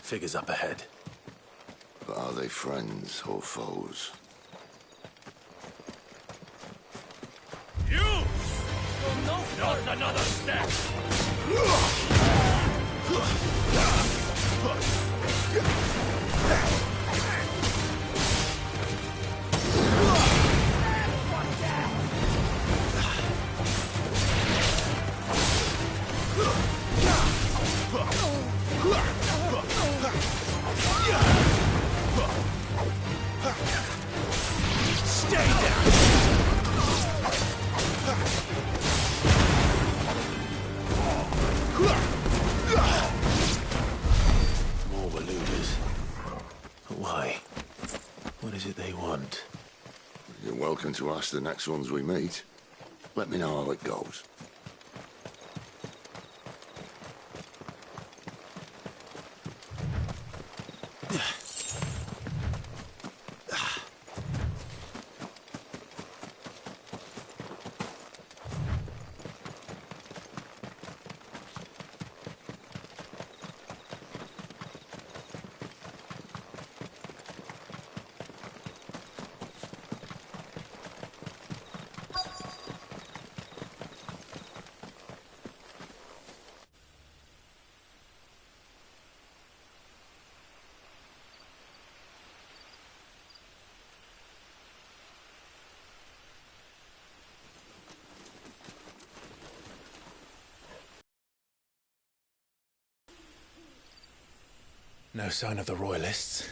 Figures up ahead. But are they friends or foes? You! No, not another step! To ask the next ones we meet. Let me know how it goes. No sign of the Royalists.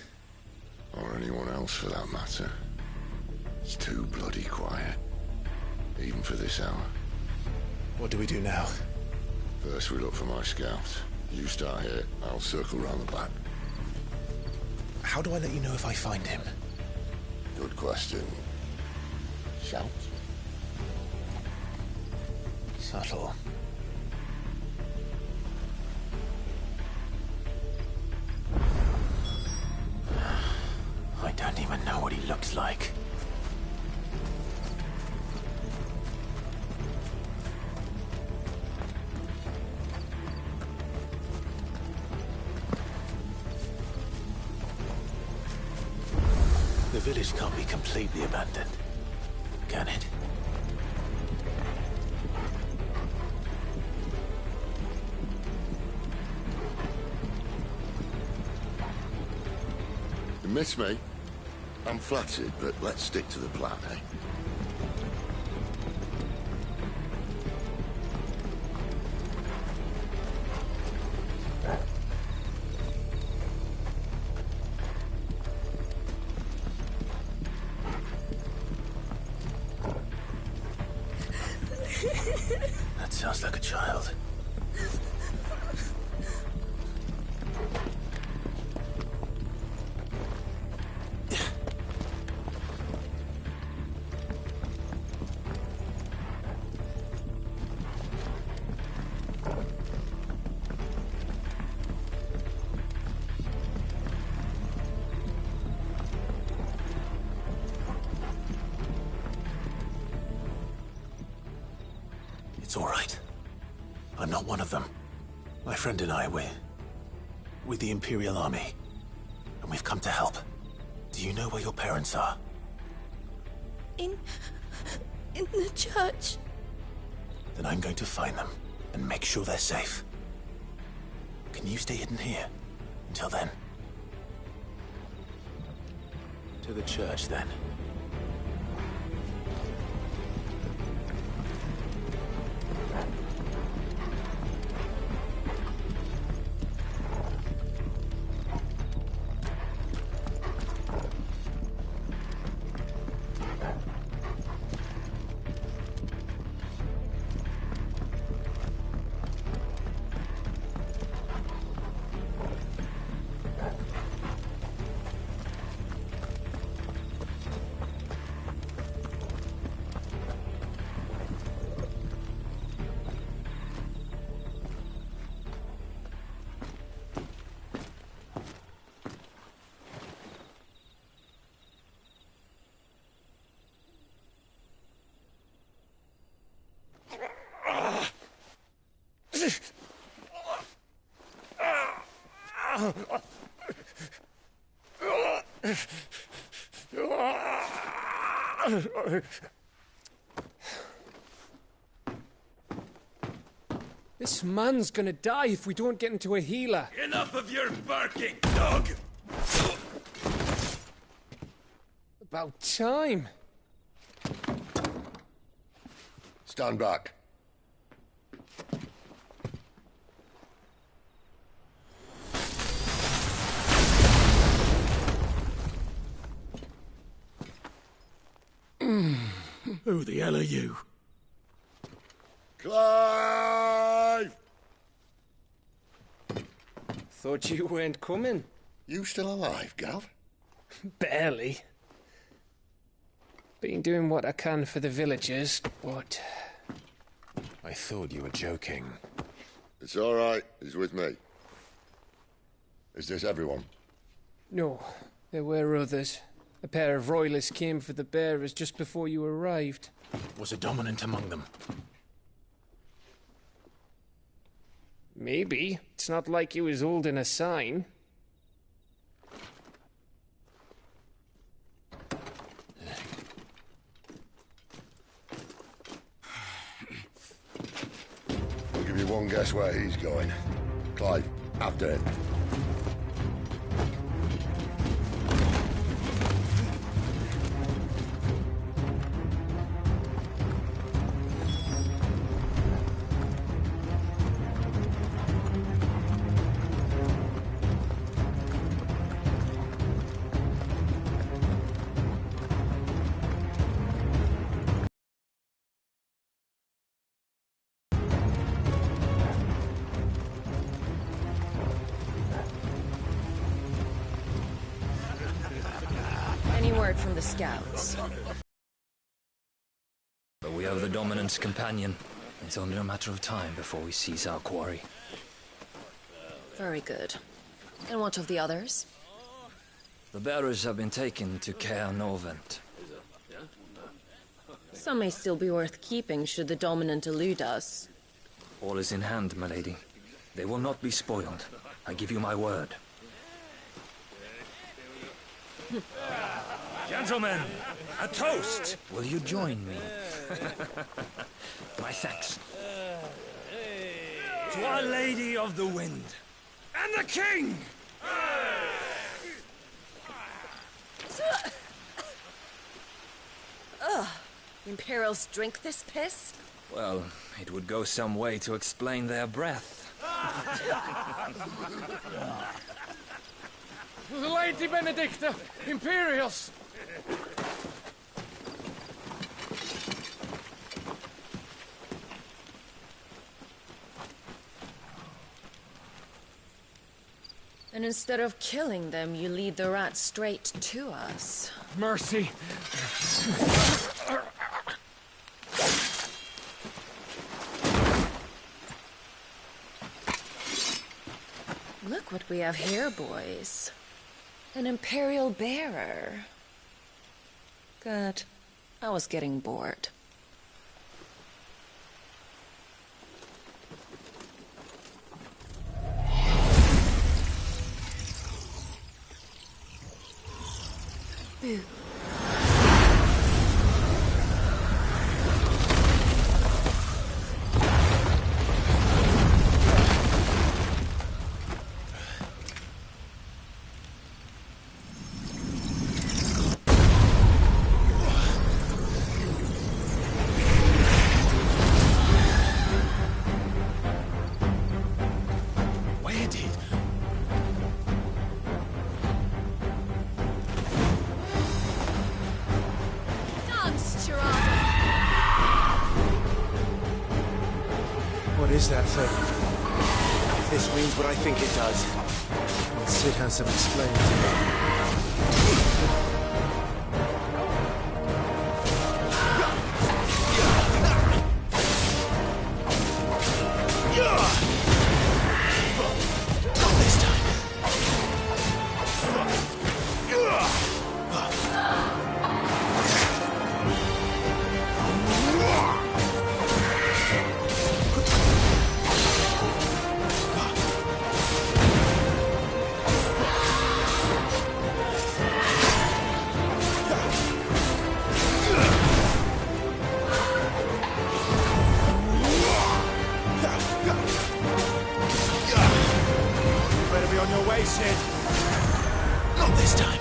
Or anyone else for that matter. It's too bloody quiet. Even for this hour. What do we do now? First we look for my scout. You start here, I'll circle round the back. How do I let you know if I find him? Good question. Shout? Subtle. I don't even know what he looks like. The village can't be completely abandoned, can it? You miss me? I'm flattered, but let's stick to the plan, eh? That sounds like a child. It's all right. I'm not one of them. My friend and I, we're with the Imperial Army. And we've come to help. Do you know where your parents are? In the church. Then I'm going to find them and make sure they're safe. Can you stay hidden here until then? To the church, then. This man's gonna die if we don't get into a healer. Enough of your barking, dog! About time. Stand back. Who the hell are you? Clive! Thought you weren't coming. You still alive, Gav? Barely. Been doing what I can for the villagers, but... I thought you were joking. It's all right. He's with me. Is this everyone? No, there were others. A pair of royalists came for the bearers just before you arrived. Was a dominant among them? Maybe. It's not like he was holding a sign. I'll give you one guess where he's going. Clive, after him. Any word from the scouts? But we have the Dominant's companion. It's only a matter of time before we seize our quarry. Very good. And what of the others? The bearers have been taken to Caer Novent. Some may still be worth keeping should the Dominant elude us. All is in hand, my lady. They will not be spoiled. I give you my word. Gentlemen, a toast! Will you join me? My thanks. To Our Lady of the Wind. And the King! Ugh. Imperials drink this piss? Well, it would go some way to explain their breath. The Lady Benedicta! Imperials! And instead of killing them, you lead the rats straight to us. Mercy! Look what we have here, boys. An Imperial bearer. Good. I was getting bored. Boo. Where did... What is that thing? If this means what I think it does, well, Sid has some explaining to do. on your way, Sid. Not this time.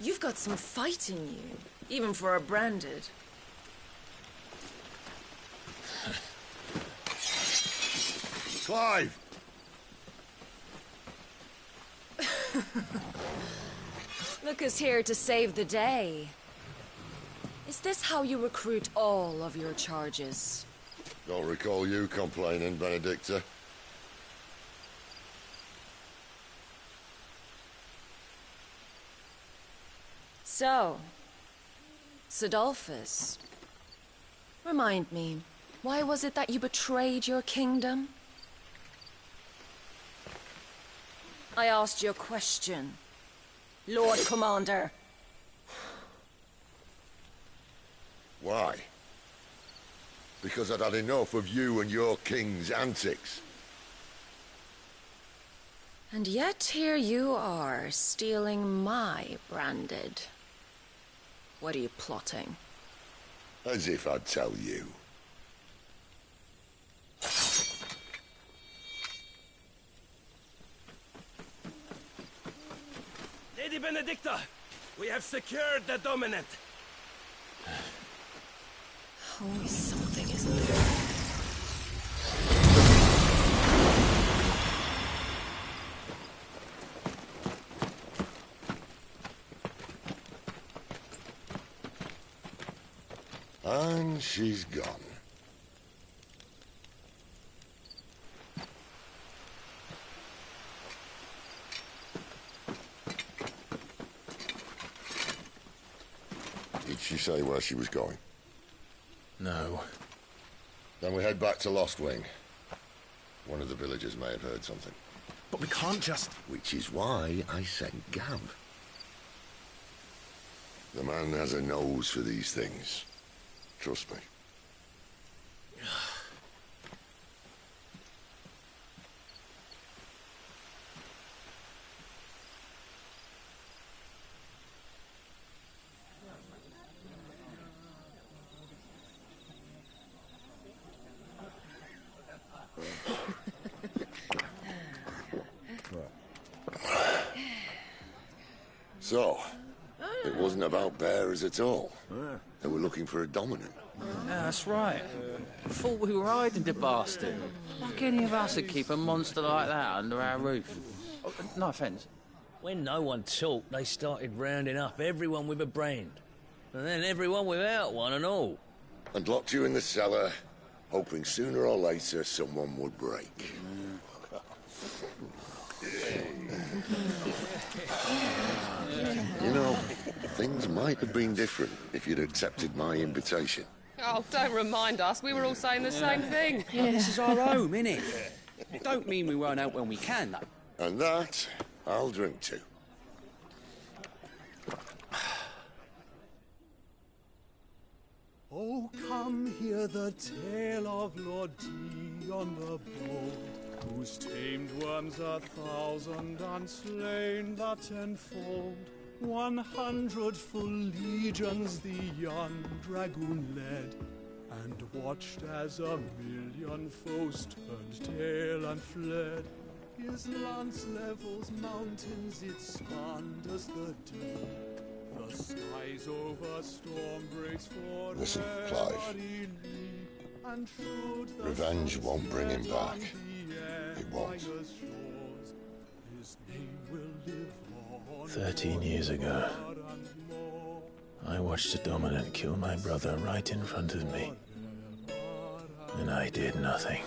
You've got some fight in you, even for a branded. Clive! Look who's here to save the day. Is this how you recruit all of your charges? Don't recall you complaining, Benedicta. So, Sidolphus, remind me, why was it that you betrayed your kingdom? I asked you a question, Lord Commander. Why? Because I'd had enough of you and your king's antics. And yet here you are, stealing my branded. What are you plotting? As if I'd tell you. Lady Benedicta, we have secured the dominant. Always something, isn't there? And she's gone. Did she say where she was going? No. Then we head back to Lost Wing. One of the villagers may have heard something. But we can't just... Which is why I sent Gav. The man has a nose for these things. Trust me. So, it wasn't about bearers at all. They were looking for a dominant. Yeah, that's right. Thought we were hiding the bastard. Like any of us would keep a monster like that under our roof. Oh, no offence. When no one talked, they started rounding up everyone with a brand. And then everyone without one and all. And locked you in the cellar, hoping sooner or later someone would break. You know, things might have been different if you'd accepted my invitation. Oh, don't remind us. We were all saying the same thing. This is our home, innit? Don't mean we won't out when we can, though. And that, I'll drink to. Oh, come hear the tale of Lord Dion the Bold, who's tamed worms 1,000 and slain the 10-fold. 100 full legions the young dragoon led, and watched as 1,000,000 foes turned tail and fled. His lance levels mountains, it spanned as the dew. The skies over storm breaks for Listen, Clive. Revenge won't bring him back. It won't. 13 years ago, I watched a dominant kill my brother right in front of me. And I did nothing.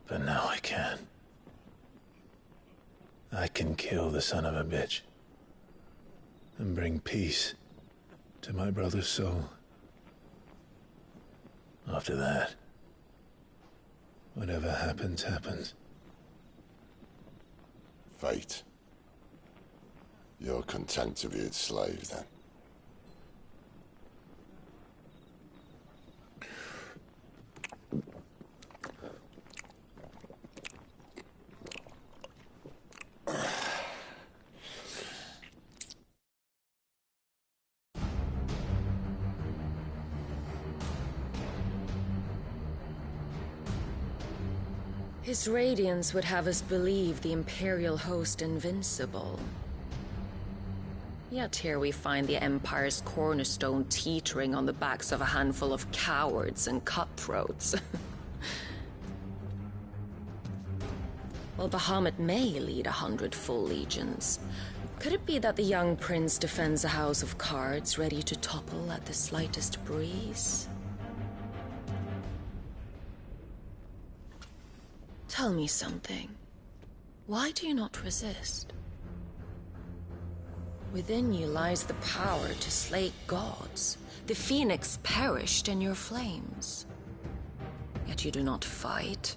But now I can. I can kill the son of a bitch and bring peace to my brother's soul. After that, whatever happens, happens. Fate. You're content to be its slave, then? His radiance would have us believe the Imperial host invincible. Yet here we find the Empire's cornerstone teetering on the backs of a handful of cowards and cutthroats. While Bahamut may lead 100 full legions, could it be that the young prince defends a house of cards ready to topple at the slightest breeze? Tell me something. Why do you not resist? Within you lies the power to slay gods. The phoenix perished in your flames. Yet you do not fight.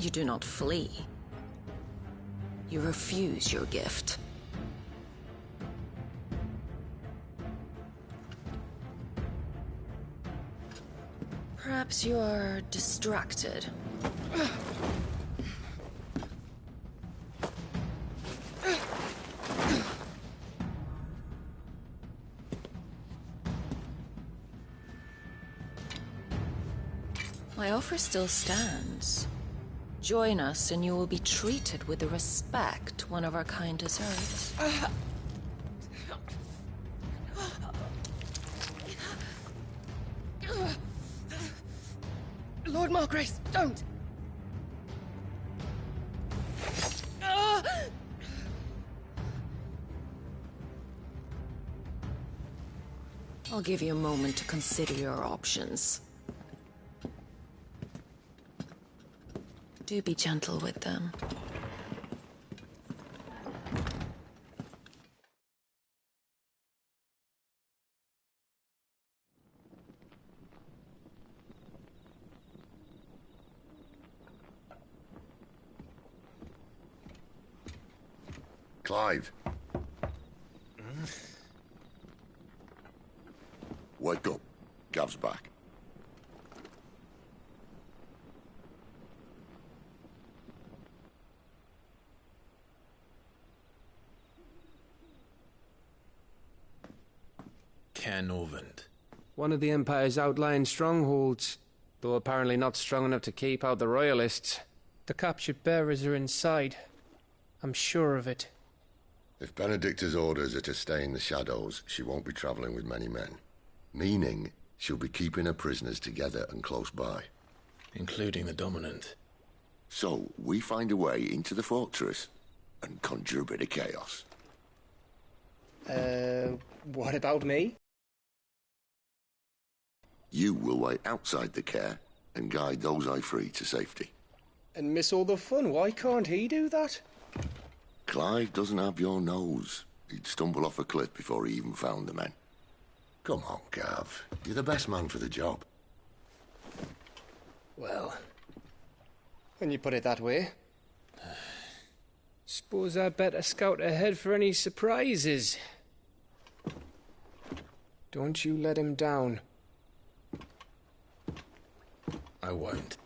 You do not flee. You refuse your gift. Perhaps you are distracted. My offer still stands. Join us and you will be treated with the respect one of our kind deserves. Lord Margrace, don't! I'll give you a moment to consider your options. Do be gentle with them. Clive. Wake up. Gav's back. Canorvand. One of the Empire's outlying strongholds, though apparently not strong enough to keep out the Royalists. The captured bearers are inside. I'm sure of it. If Benedicta's orders are to stay in the shadows, she won't be traveling with many men. Meaning, she'll be keeping her prisoners together and close by. Including the Dominant. So, we find a way into the fortress and conjure a bit of chaos. What about me? You will wait outside the care and guide those I free to safety. And miss all the fun. Why can't he do that? Clive doesn't have your nose. He'd stumble off a cliff before he even found the men. Come on, Gav. You're the best man for the job. Well, when you put it that way. Suppose I'd better scout ahead for any surprises. Don't you let him down. I won't.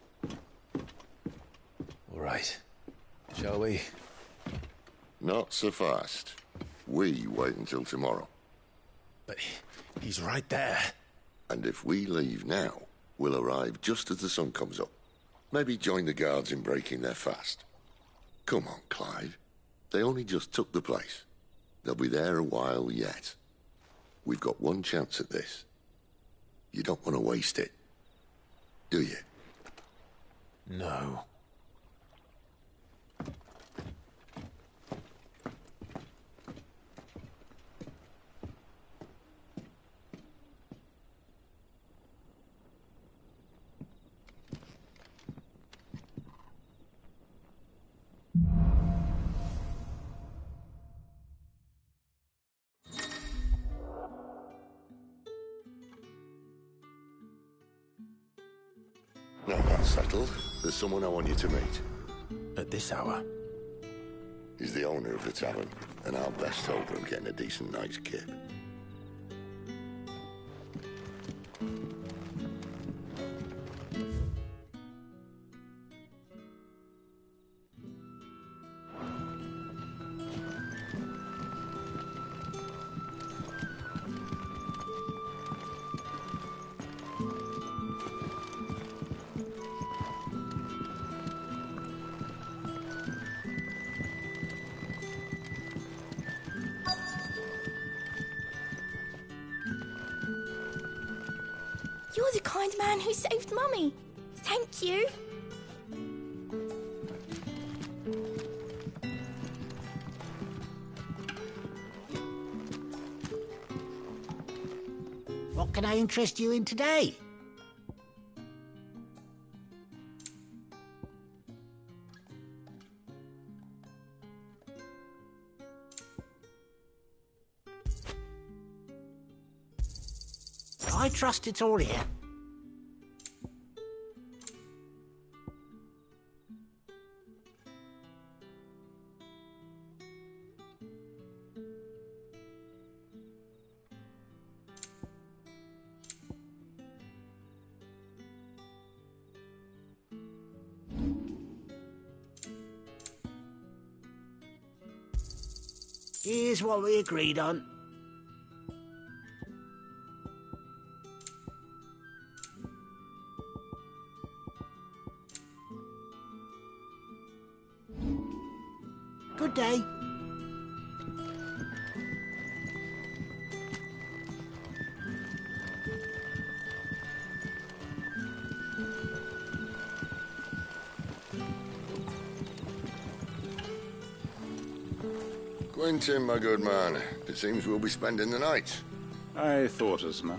All right. Shall we? Not so fast. We wait until tomorrow. But he's right there. And if we leave now, we'll arrive just as the sun comes up. Maybe join the guards in breaking their fast. Come on, Clive. They only just took the place. They'll be there a while yet. We've got one chance at this. You don't want to waste it, do you? No. Now that's settled. There's someone I want you to meet. At this hour? He's the owner of the tavern, and our best hope of getting a decent night's kip. You're the kind man who saved Mummy. Thank you. What can I interest you in today? I trust it's all here. Here's what we agreed on. Good day. Quentin, my good man. It seems we'll be spending the night. I thought as much.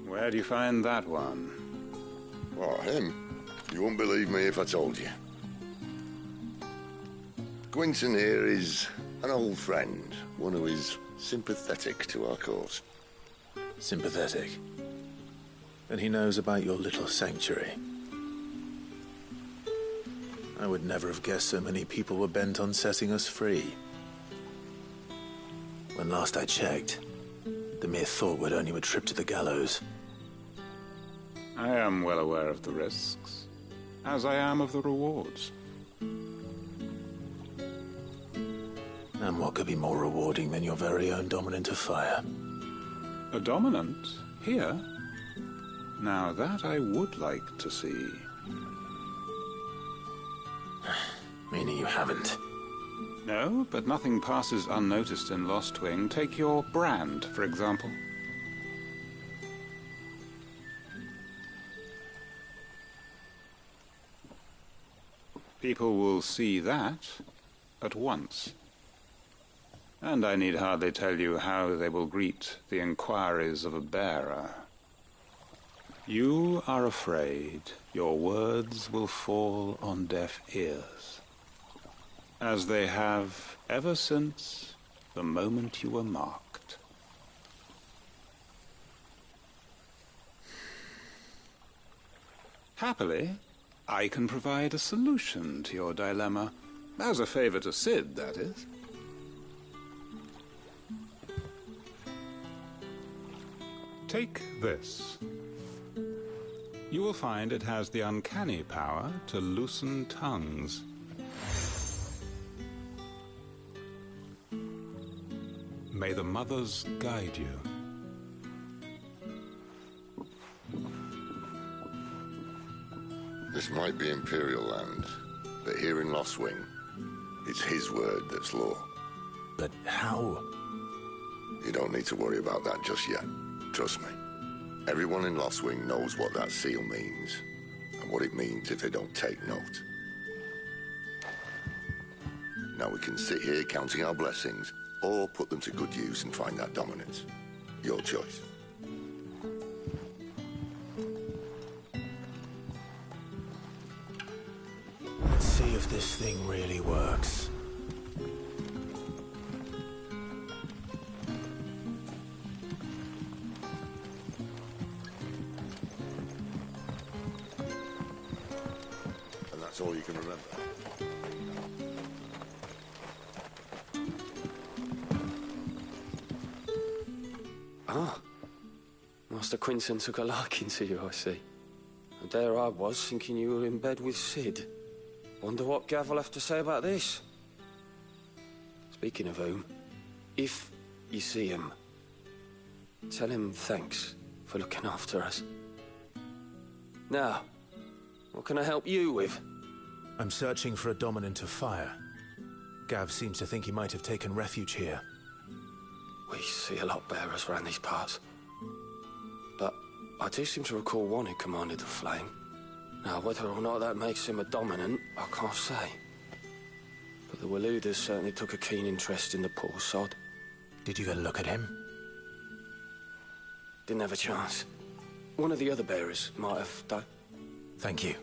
Where do you find that one? Oh, him? You wouldn't believe me if I told you. Quentin here is an old friend, one who is sympathetic to our cause. Sympathetic? And he knows about your little sanctuary. I would never have guessed so many people were bent on setting us free. When last I checked, the mere thought would earn you a trip to the gallows. I am well aware of the risks, as I am of the rewards. And what could be more rewarding than your very own dominant of fire? A dominant? Here? Now that I would like to see. Meaning you haven't? No, but nothing passes unnoticed in Lost Wing. Take your brand, for example. People will see that at once. And I need hardly tell you how they will greet the inquiries of a bearer. You are afraid your words will fall on deaf ears, as they have ever since the moment you were marked. Happily, I can provide a solution to your dilemma, as a favor to Sid, that is. Take this. You will find it has the uncanny power to loosen tongues. May the mothers guide you. This might be Imperial land, but here in Lost Wing, it's his word that's law. But how? You don't need to worry about that just yet. Trust me. Everyone in Lost Wing knows what that seal means, and what it means if they don't take note. Now we can sit here counting our blessings, or put them to good use and find that dominance. Your choice. Let's see if this thing really works. That's all you can remember. Ah. Master Quinton took a liking to you, I see. And there I was, thinking you were in bed with Sid. Wonder what Gav will have to say about this. Speaking of whom, if you see him, tell him thanks for looking after us. Now, what can I help you with? I'm searching for a dominant of fire. Gav seems to think he might have taken refuge here. We see a lot bearers around these parts. But I do seem to recall one who commanded the flame. Now, whether or not that makes him a dominant, I can't say. But the Waluders certainly took a keen interest in the poor sod. Did you get a look at him? Didn't have a chance. One of the other bearers might have done. Thank you.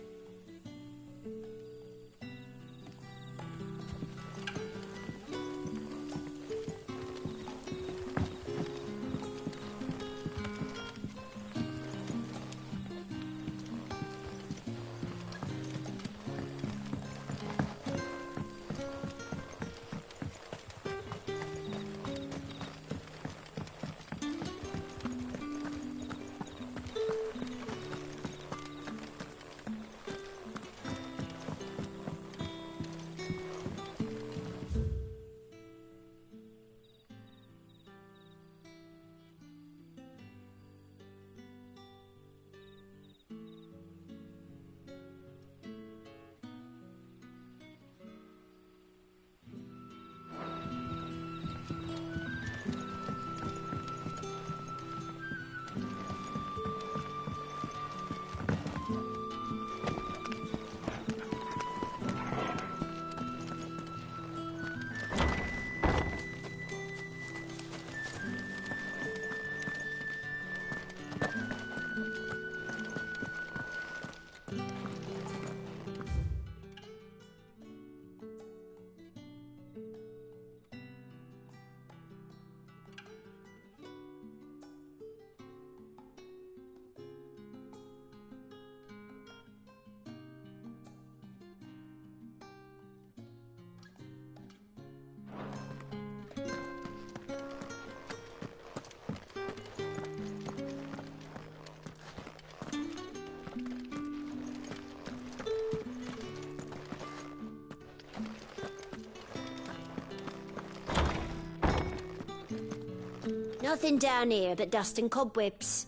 Nothing down here but dust and cobwebs.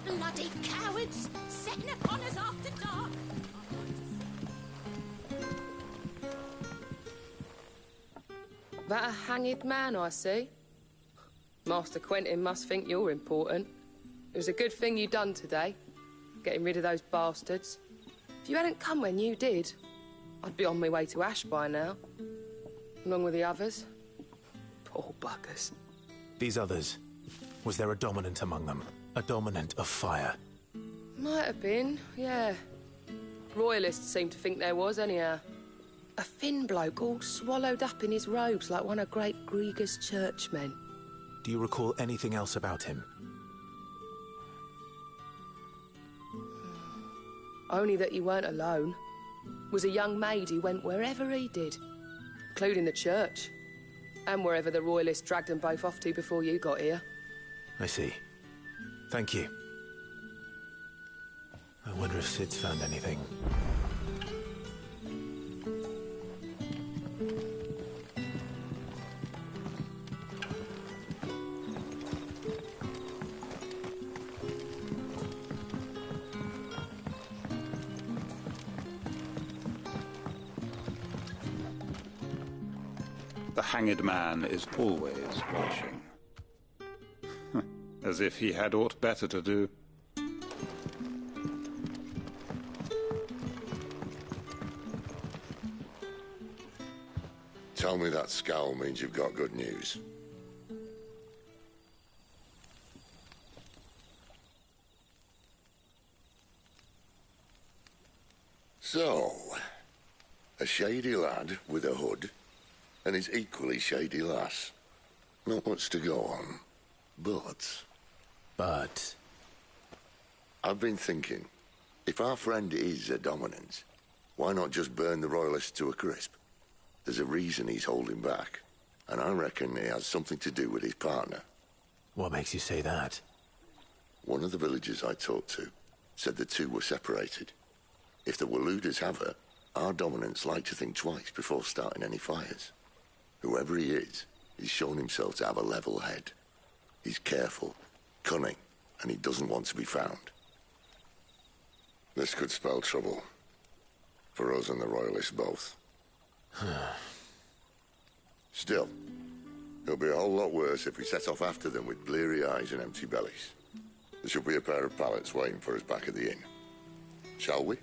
Bloody cowards! Setting upon us after dark! That a hanged man, I see. Master Quentin must think you're important. It was a good thing you done today, getting rid of those bastards. If you hadn't come when you did, I'd be on my way to Ash by now, along with the others. Poor buggers. These others, was there a dominant among them? A dominant of fire? Might have been, yeah. Royalists seem to think there was, anyhow. A thin bloke all swallowed up in his robes like one of Great Grieger's churchmen. Do you recall anything else about him? Only that he weren't alone. Was a young maid who went wherever he did, including the church, and wherever the Royalists dragged them both off to before you got here. I see. Thank you. I wonder if Sid's found anything. The hanged man is always watching. As if he had aught better to do. Tell me that scowl means you've got good news. So, a shady lad with a hood, and his equally shady lass. Not much to go on, but... But? I've been thinking, if our friend is a dominant, why not just burn the Royalists to a crisp? There's a reason he's holding back, and I reckon he has something to do with his partner. What makes you say that? One of the villagers I talked to said the two were separated. If the Waluders have her, our dominants like to think twice before starting any fires. Whoever he is, he's shown himself to have a level head. He's careful, cunning, and he doesn't want to be found. This could spell trouble. For us and the Royalists both. Still, it'll be a whole lot worse if we set off after them with bleary eyes and empty bellies. There should be a pair of pallets waiting for us back at the inn. Shall we?